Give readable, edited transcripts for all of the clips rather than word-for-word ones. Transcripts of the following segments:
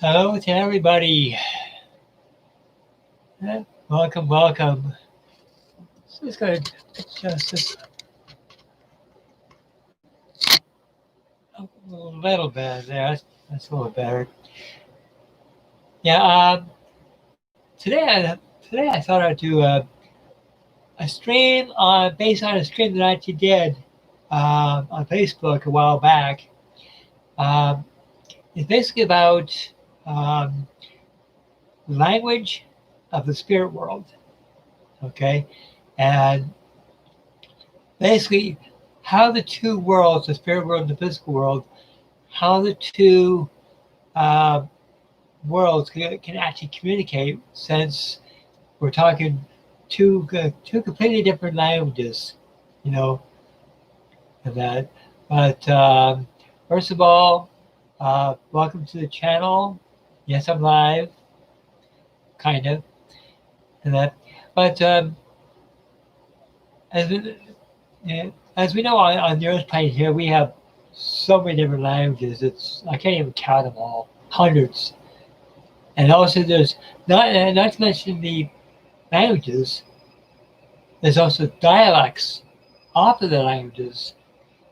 Hello to everybody. Welcome, welcome. So just going to adjust this a little bit there. That's a little better. Yeah. Today I thought I'd do a stream based on a stream that I actually did on Facebook a while back. Um, it's basically about um, language of the spirit world. Okay, and basically how the two worlds, the spirit world and the physical world, how the two uh, worlds can actually communicate, since we're talking two completely different languages, you know, and that. But first of all, welcome to the channel. Yes, I'm live, kind of, and that. But as we, as we know on the Earth plane here, we have so many different languages. I can't even count them all. Hundreds. And also there's not to mention the languages, there's also dialects off of the languages.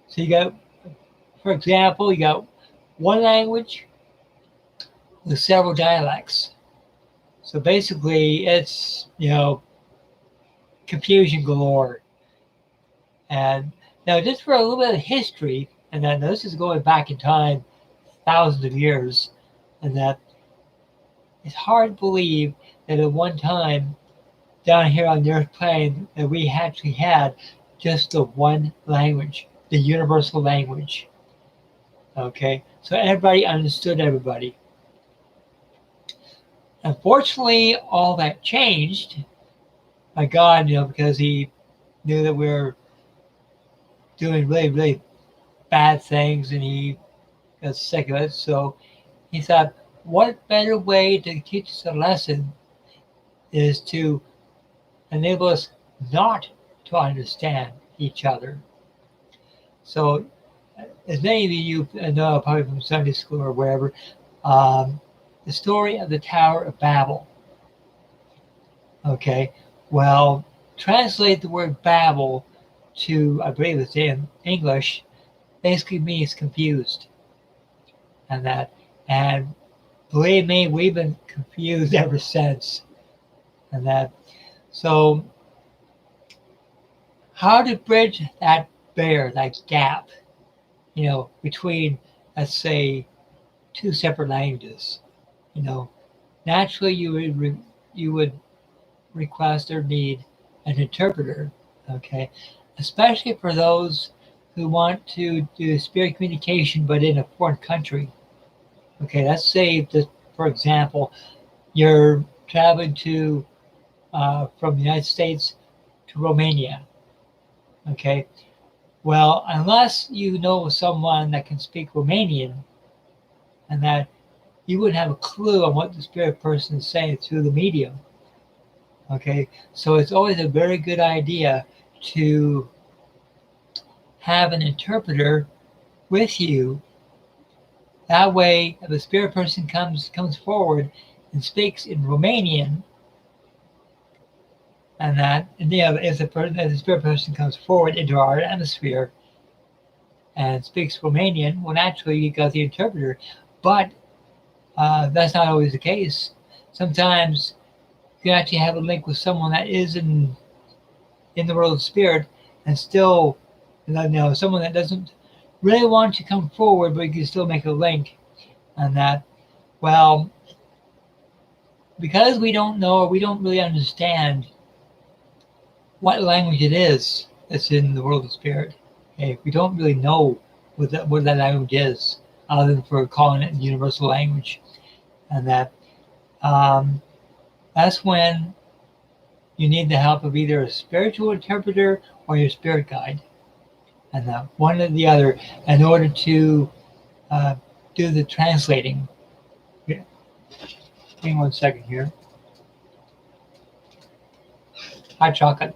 So you got, for example, you got one language with several dialects. So basically it's, confusion galore. And now just for a little bit of history, and then this is going back in time, thousands of years, and that it's hard to believe that at one time down here on the Earth plane that we actually had just the one language, the universal language. Okay, so everybody understood everybody. Unfortunately, all that changed by God, because He knew that we were doing really, really bad things, and He got sick of it. So He thought, what better way to teach us a lesson is to enable us not to understand each other. So, as many of you know, probably from Sunday school or wherever, the story of the Tower of Babel. Okay, well, translate the word Babel to, I believe it's in English, basically means confused. And believe me, we've been confused ever since. So how to bridge that barrier, that gap, between, let's say, two separate languages. Naturally you would request or need an interpreter, okay? Especially for those who want to do spirit communication but in a foreign country. Okay, let's say that, for example, you're traveling from the United States to Romania. Okay, well, unless you know someone that can speak Romanian, and that you wouldn't have a clue on what the spirit person is saying through the medium. Okay, so it's always a very good idea to have an interpreter with you. That way, if a spirit person comes forward and speaks in Romanian, and if the spirit person comes forward into our atmosphere and speaks Romanian, well, naturally you got the interpreter. But that's not always the case. Sometimes you can actually have a link with someone that is in the world of spirit, and still, someone that doesn't really want to come forward, but you can still make a link. And that, well, because we don't know, or we don't really understand what language it is that's in the world of spirit. Okay, we don't really know what that language is, other than for calling it universal language. And that's when you need the help of either a spiritual interpreter or your spirit guide, and one or the other, in order to do the translating. Yeah. Give me 1 second here. Hot chocolate.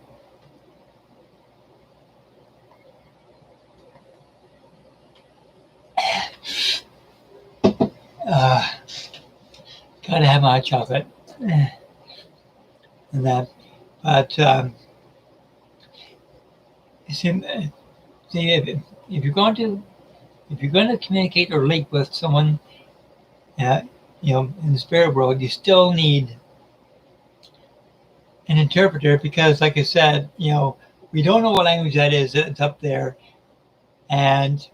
try to have my chocolate and that. But see, if you're going to communicate or link with someone, in the spirit world, you still need an interpreter because, like I said, we don't know what language that is. It's up there, and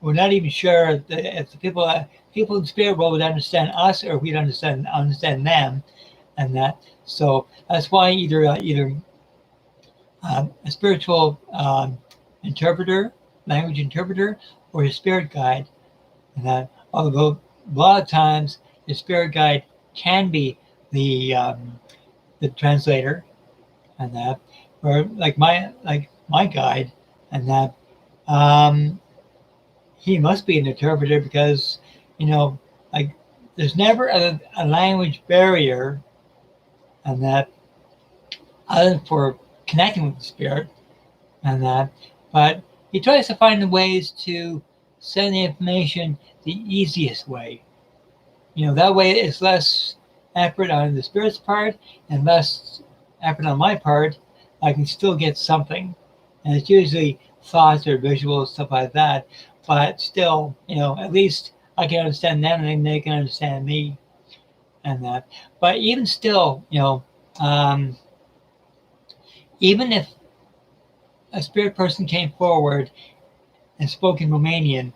we're not even sure if the people in the spirit world would understand us or we'd understand them, and that. So that's why either a spiritual interpreter, language interpreter, or a spirit guide, and that. Although a lot of times the spirit guide can be the translator, and that, or like my guide, and that. He must be an interpreter because, like there's never a language barrier, and that other than for connecting with the spirit, and that. But he tries to find the ways to send the information the easiest way. That way it's less effort on the spirit's part and less effort on my part. I can still get something, and it's usually thoughts or visuals, stuff like that. But still, at least I can understand them and they can understand me, and that. But even still, even if a spirit person came forward and spoke in Romanian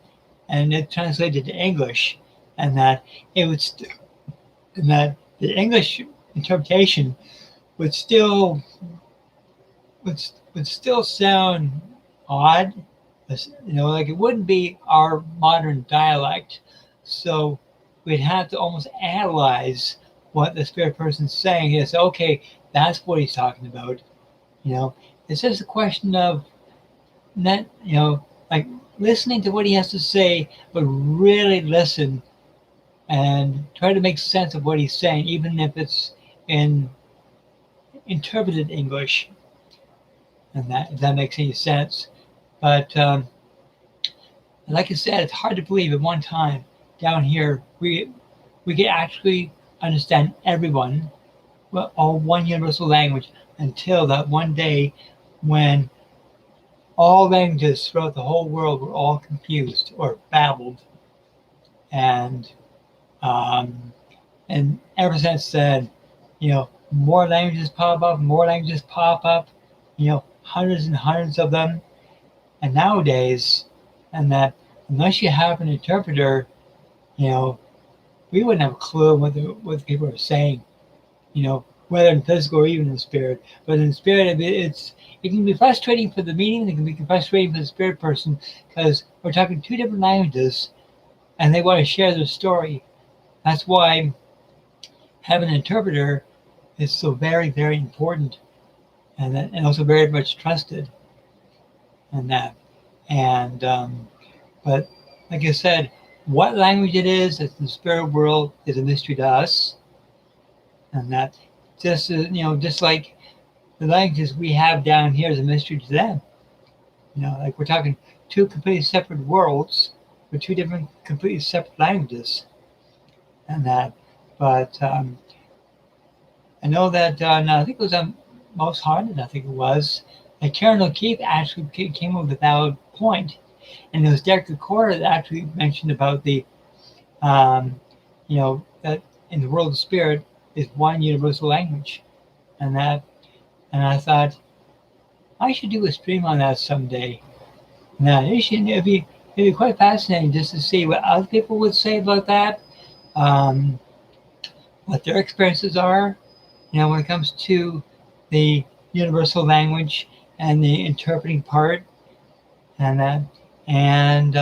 and it translated to English, and that it would, and that the English interpretation would still sound odd. Like it wouldn't be our modern dialect. So we'd have to almost analyze what the spirit person's saying and say, okay, that's what he's talking about. It's just a question of not, like listening to what he has to say, but really listen and try to make sense of what he's saying, even if it's in interpreted English, and if that makes any sense. But like I said, it's hard to believe at one time down here we could actually understand everyone, all one universal language, until that one day when all languages throughout the whole world were all confused or babbled, and ever since then, more languages pop up, hundreds and hundreds of them. And nowadays, and that unless you have an interpreter, we wouldn't have a clue what the people are saying, whether in physical or even in spirit. But in spirit, it can be frustrating for the medium, it can be frustrating for the spirit person, because we're talking two different languages and they want to share their story. That's why having an interpreter is so very, very important, and also very much trusted, and that. And but like I said, what language it is that's in the spirit world is a mystery to us, and that just like the languages we have down here is a mystery to them. Like we're talking two completely separate worlds with two different completely separate languages, and that. But I know that no, I think it was on Most Haunted. I think it was. And Karen O'Keefe actually came up with a valid point, and it was Derek Recorder that actually mentioned about the, that in the world of spirit is one universal language, and that. And I thought I should do a stream on that someday. Now it'd be quite fascinating just to see what other people would say about that, what their experiences are, when it comes to the universal language and the interpreting part, and that. And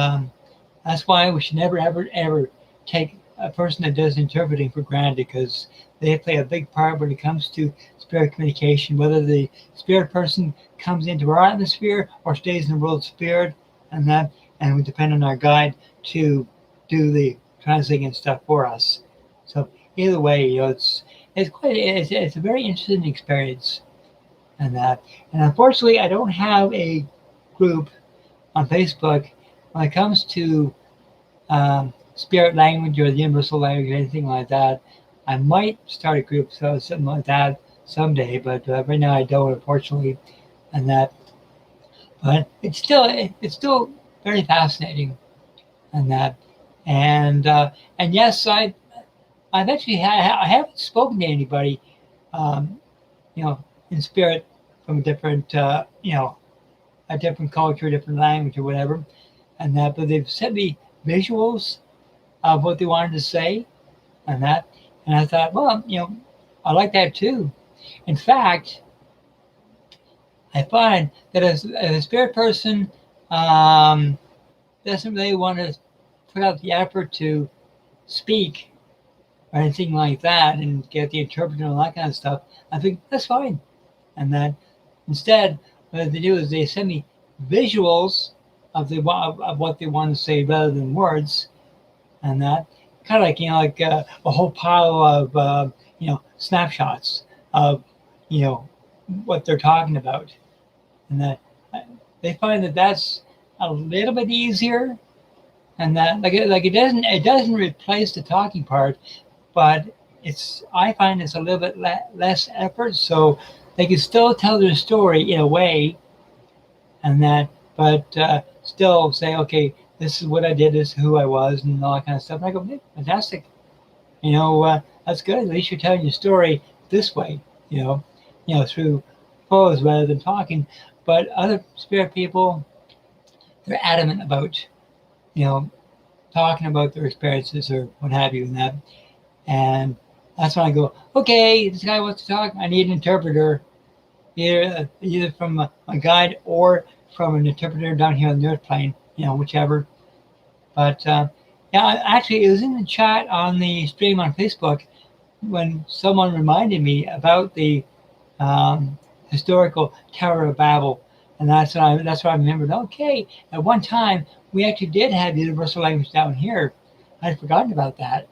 that's why we should never, ever take a person that does interpreting for granted, because they play a big part when it comes to spirit communication, whether the spirit person comes into our atmosphere or stays in the world of spirit, and that. And we depend on our guide to do the translating and stuff for us. So either way, it's a very interesting experience, and that. And unfortunately, I don't have a group on Facebook when it comes to spirit language or the universal language or anything like that, I might start a group, so something like that someday. But right now I don't, unfortunately, and that. But it's still very fascinating, and that, and yes, I've actually I haven't spoken to anybody, um, in spirit from a different a different culture, a different language, or whatever, and that. But they've sent me visuals of what they wanted to say, and that, and I thought, well, I like that too. In fact, I find that as a spirit person um, doesn't really want to put out the effort to speak or anything like that and get the interpreter and all that kind of stuff, I think that's fine. And that instead, what they do is they send me visuals of what they want to say rather than words, and that kind of like a whole pile of snapshots of what they're talking about, and that they find that that's a little bit easier, and that it doesn't replace the talking part, but I find it's a little bit less effort, so they can still tell their story in a way, and that, but still say, okay, this is what I did, this is who I was, and all that kind of stuff. And I go, hey, fantastic, that's good. At least you're telling your story this way, through photos rather than talking. But other spirit people, they're adamant about, you know, talking about their experiences or what have you, and that. And that's when I go, okay, this guy wants to talk. I need an interpreter, either from a guide or from an interpreter down here on the earth plane, whichever. But yeah, actually, it was in the chat on the stream on Facebook when someone reminded me about the historical Tower of Babel, and that's what I remembered. Okay, at one time we actually did have universal language down here. I'd forgotten about that.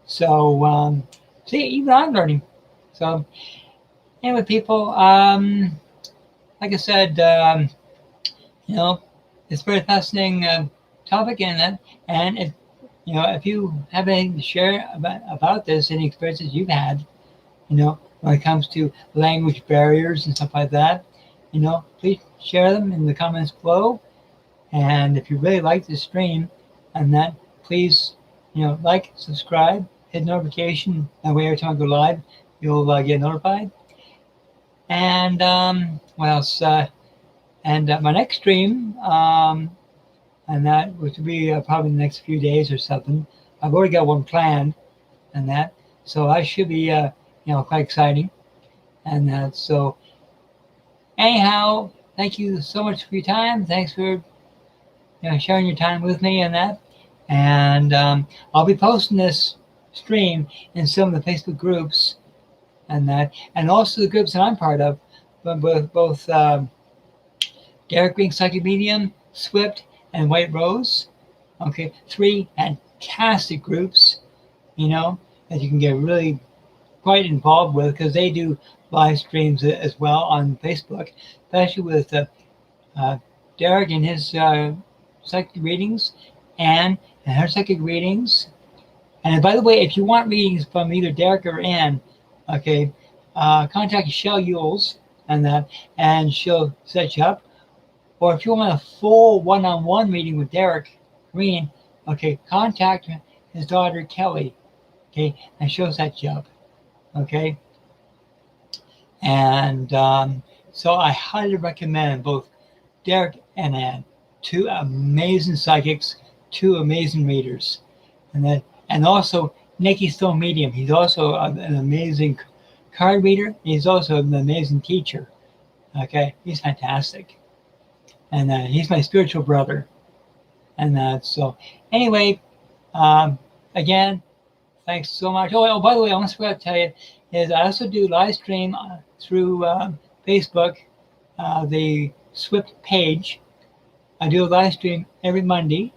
So see, even I'm learning. So anyway, people, like I said, it's a very fascinating topic, and if you have anything to share about this, any experiences you've had, when it comes to language barriers and stuff like that, please share them in the comments below. And if you really like this stream, and that, please, like, subscribe, hit notification. That way, every time I go live, you'll get notified. And what else? And my next stream, and that, which will be probably the next few days or something. I've already got one planned, and that, so that should be quite exciting. And so anyhow, thank you so much for your time. Thanks for sharing your time with me and that. And I'll be posting this stream in some of the Facebook groups and that, and also the groups that I'm part of, but both Derek Green Psychic Medium, SWYPT, and White Rose. Okay, 3 fantastic groups, that you can get really quite involved with, because they do live streams as well on Facebook, especially with Derek and his psychic readings, and her psychic readings. And by the way, if you want readings from either Derek or Ann, okay, contact Michelle Yules and that, and she'll set you up. Or if you want a full one-on-one meeting with Derek Green, okay, contact his daughter Kelly, okay, and she'll set you up, okay. And so I highly recommend both Derek and Ann, 2 amazing psychics, 2 amazing readers, and also Nicky Stone Medium. He's also an amazing card reader. He's also an amazing teacher. Okay, he's fantastic, and he's my spiritual brother. And so anyway, again, thanks so much. Oh, by the way, I almost forgot to tell you is I also do live stream through Facebook, the SWYPT Page. I do a live stream every Monday.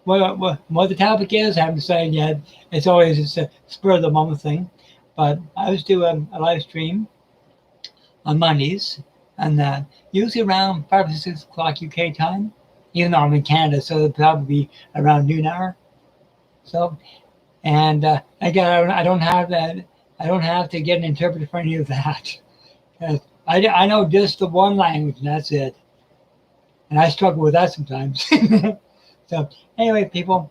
What the topic is, I haven't decided yet. It's always a spur of the moment thing. But I always do a live stream on Mondays, and usually around 5 or 6 o'clock UK time. Even though I'm in Canada, so it'll probably be around noon hour. So, and again, I don't have that. I don't have to get an interpreter for any of that. 'Cause I know just the one language, and that's it. And I struggle with that sometimes. So, anyway, people,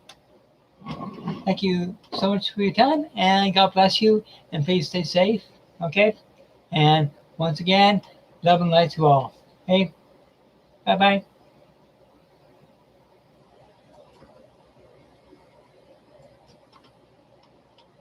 thank you so much for your time, and God bless you, and please stay safe. Okay? And once again, love and light to all. Hey, bye bye.